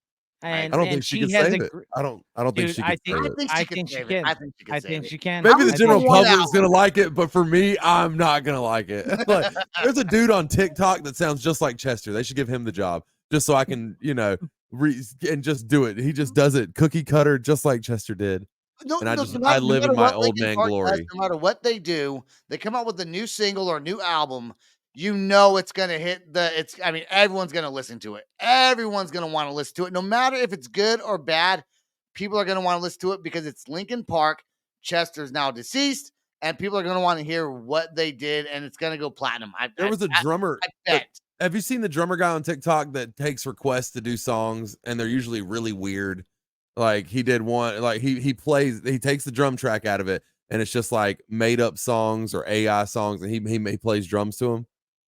And I don't and think she can has save a it. gr- I don't think Dude, she I can think- save it. I I think think she she can save it. can. I think she can I save think it. she can. Maybe I'm the gonna general put one public's out. gonna like it, but for me, I'm not gonna like it. Like, there's a dude on TikTok that sounds just like Chester. They should give him the job just so I can, and just do it. He just does it cookie cutter just like Chester did. No, And I no, just- no I matter- no live in matter my what old Linkin man Park does, glory. no matter what they do, they come out with a new single or a new album. You know it's gonna hit everyone's gonna listen to it. Everyone's gonna want to listen to it, no matter if it's good or bad. People are gonna want to listen to it because it's Linkin Park. Chester's now deceased, and people are gonna want to hear what they did, and it's gonna go platinum. There was a drummer. I bet. Have you seen the drummer guy on TikTok that takes requests to do songs and they're usually really weird? Like he did one, like he takes the drum track out of it and it's just like made up songs or AI songs and he plays drums to them.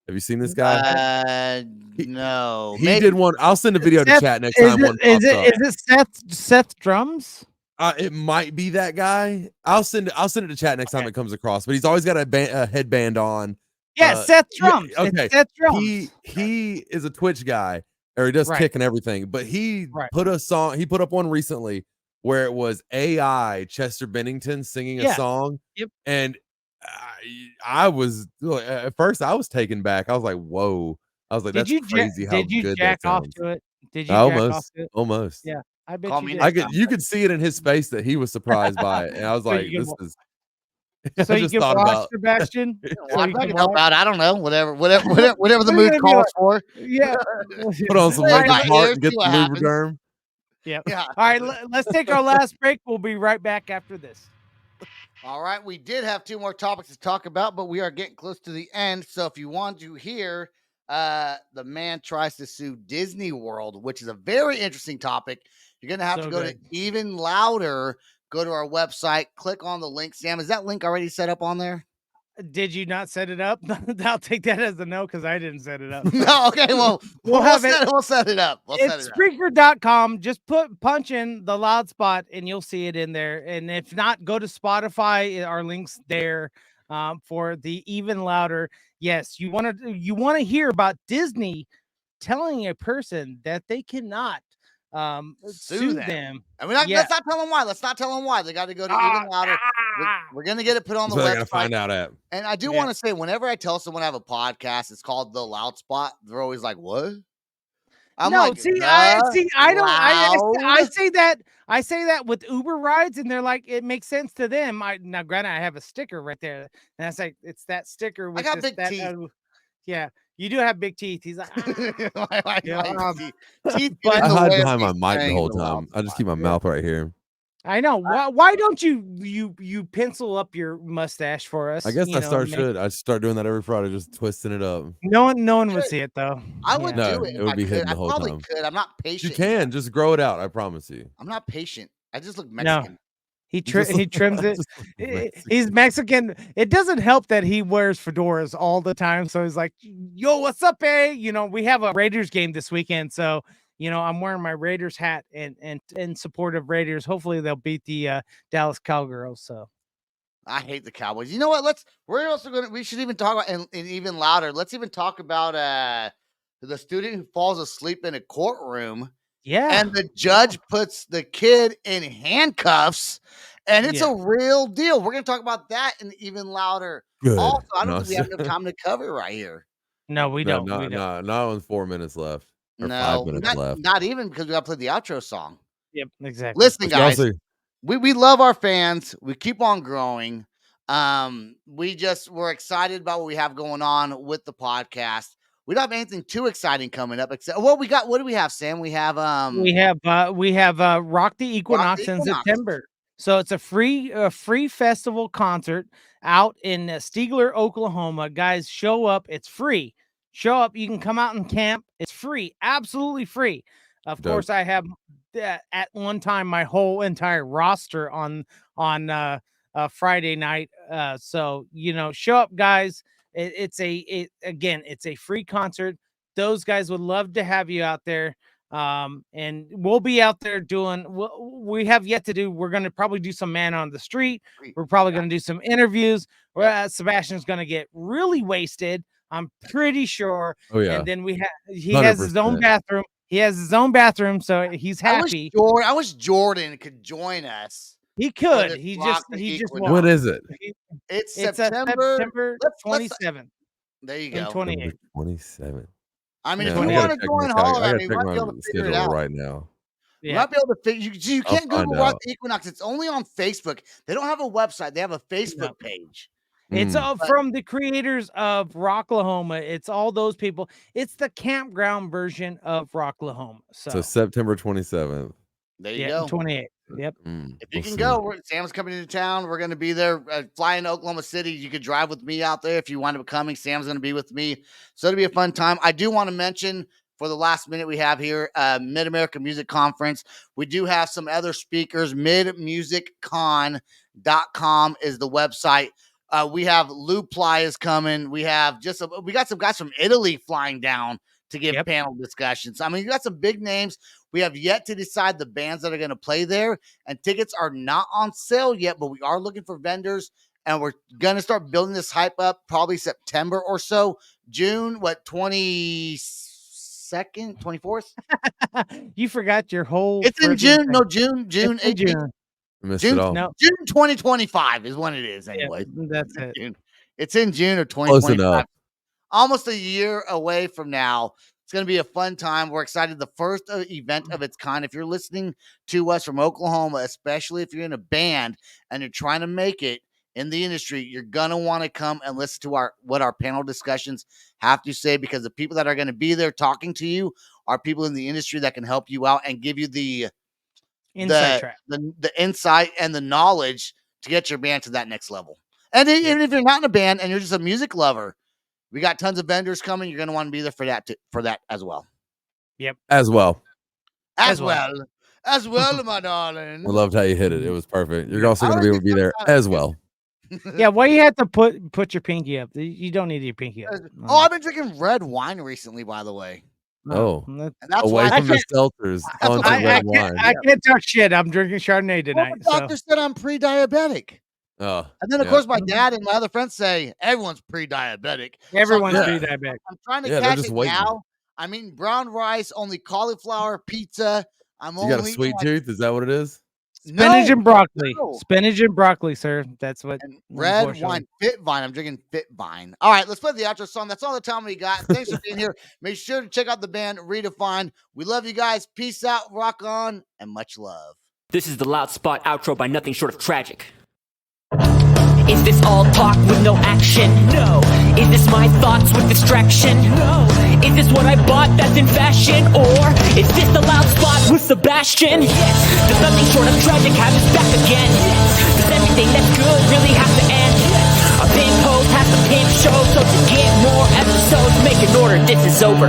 Have you seen this guy? No. He did one. I'll send a video to Seth- chat next Is time. One it, is pops up. it is it Seth Drums? It might be that guy. I'll send it to chat next time Okay. it comes across. But he's always got a headband on. Yeah, Seth Drums. yeah, okay. It's Seth Drums. He is a Twitch guy, or he does Right. kick and everything. But he Right. put a song. He put up one recently where it was AI Chester Bennington singing a Yeah. song. Yep. And I was at first I was taken back. I was like, "Whoa!" I was like, "That's crazy how did you good jack that off sounds." to it? Did you jack off Almost, to it? almost. Yeah, I bet Call you me did. next You could see it in his face that he was surprised by it, and I was So like, you can "This wa- is." So I you just can thought watch about Sebastian. Well, So I you can can help watch- out. I don't know. Whatever the What are you mood gonna be calls like? for. Yeah. put on some Play Linkin by Park ear, and get see the what happens. Lubriderm. Yep. Yeah. All right, let's take our last break. We'll be right back after this. All right, we did have two more topics to talk about, but we are getting close to the end. So if you want to hear the man tries to sue Disney World, which is a very interesting topic, you're going to have So to go good. to Even Louder, go to our website, click on the link. Sam, is that link already set up on there? Did you not set it up? I'll take that as a no because I didn't set it up. No, okay, well, We'll have it. we'll set it up. We'll set It's it up. Spreaker.com. Just punch in the loud spot and you'll see it in there. And if not, go to Spotify. Our links there for the Even Louder. Yes, you want to hear about Disney telling a person that they cannot sue them. I mean, Yeah. let's not tell them why. Let's not tell them why. They got to go to Even Louder. We're going to get it put on That's the what I website. gotta find out at. And I do Yeah. want to say, whenever I tell someone I have a podcast, it's called The Loud Spot. They're always like, "What?" I'm No, like, see, I don't. I loud? say that. I say that with Uber rides, and they're like, it makes sense to them. Now, granted, I have a sticker right there, and I say it's that sticker. With got this- big that, teeth. Yeah, you do have big teeth. He's like, Yeah, teeth but- get in I the hide way of behind my me mic the saying whole The Loud time. I just Spot. keep my mouth right here. I know. Why don't you pencil up your mustache for us? I guess you I know, start doing that every Friday, just twisting it up. No one would see it though. I would No, do it. it If would I be could. hidden the I whole probably time. could. I'm not You patient. can just grow it out. I promise you. I'm not patient. I just look No. Mexican. He Just- trims it. just He's Mexican. It doesn't help that he wears fedoras all the time. So he's like, "Yo, what's up, eh?" We have a Raiders game this weekend, so I'm wearing my Raiders hat and in support of Raiders. Hopefully they'll beat the Dallas Cowgirls. So I hate the Cowboys. You know what? We should even talk about and even louder. Let's even talk about the student who falls asleep in a courtroom. Yeah. And the judge puts the kid in handcuffs, and it's a real deal. We're going to talk about that and even louder. Good. Also, I don't think we have enough time to cover right here. No, we don't. Not with 4 minutes left. Or No, 5 minutes left. Not even, because we got to play the outro song. Yep, exactly. Listen, guys, we love our fans. We keep on growing. We're excited about what we have going on with the podcast. We don't have anything too exciting coming up, except what do we have, Sam? We have Rock the Equinox in September. So it's a free festival concert out in Stigler, Oklahoma. Guys, show up. It's free. Show up. You can come out and camp. It's free. Absolutely free. Of course, I have at one time my whole entire roster on Friday night. So show up, guys. It's a free concert. Those guys would love to have you out there. And we'll be out there doing what we have yet to do. We're going to probably do some man on the street. We're probably going to do some interviews. Sebastian's going to get really wasted, I'm pretty sure. Oh yeah. And then he has his own bathroom. He has his own bathroom, so he's happy. I wish Jordan could join us. He could. He just won't. What is it? It's September 27th. There you go. 28th. 27. I mean, if you want to join Holler at me, we might be able to figure it out right now. You might be able to figure. You can't Google Rock the Equinox. It's only on Facebook. They don't have a website. They have a Facebook page. It's from the creators of Rocklahoma. It's all those people. It's the campground version of Rocklahoma. So September 27th. There you go. 28th. Yep. If you can go, Sam's coming into town. We're going to be there. Flying to Oklahoma City. You could drive with me out there if you wind up coming. Sam's going to be with me. So it'll be a fun time. I do want to mention for the last minute we have here, Mid-America Music Conference. We do have some other speakers. midmusiccon.com is the website. We have Lou Ply coming. We have we got some guys from Italy flying down to give panel discussions. I mean, you got some big names. We have yet to decide the bands that are going to play there, and tickets are not on sale yet, but we are looking for vendors, and we're going to start building this hype up probably September or so. June, 22nd, 24th? You forgot your whole... It's in June. No, June 18th. June 2025 is when it is anyway. Yeah, that's it. It's in June of 2025. Almost a year away from now. It's going to be a fun time. We're excited. The first event of its kind. If you're listening to us from Oklahoma, especially if you're in a band and you're trying to make it in the industry, you're going to want to come and listen to what our panel discussions have to say, because the people that are going to be there talking to you are people in the industry that can help you out and give you the insight and the knowledge to get your band to that next level. And even if you're not in a band and you're just a music lover, we got tons of vendors coming. You're going to want to be there for that as well. Yep. As well, my darling. I loved how you hit it. It was perfect. You're also going to be able to be there as well. Yeah, why you have to put your pinky up? You don't need your pinky up. Oh, I've been drinking red wine recently, by the way. Oh, and that's away from the seltzers onto red wine. I can't talk shit. I'm drinking Chardonnay tonight. The doctor said I'm pre-diabetic. Oh, and then, of course, my dad and my other friends say everyone's pre-diabetic. Everyone's pre-diabetic. I'm trying to catch it now. I'm eating brown rice, only cauliflower, pizza. You got a sweet tooth? Is that what it is? Spinach and broccoli. No. Spinach and broccoli, sir. That's what. And red wine, Fit Vine. I'm drinking Fit Vine. All right, let's play the outro song. That's all the time we got. Thanks for being here. Make sure to check out the band Redefine. We love you guys. Peace out, rock on, and much love. This is the Loud Spot outro by Nothing Short of Tragic. Is this all talk with no action? No. Is this my thoughts with distraction? No. Is this what I bought that's in fashion? Or is this the Loud Spot with Sebastian? Yes. Does Nothing Short of Tragic have his back again? Yes. Does everything that's good really have to end? Yes. A pimp host has to pimp show, so to get more episodes, make an order, this is over.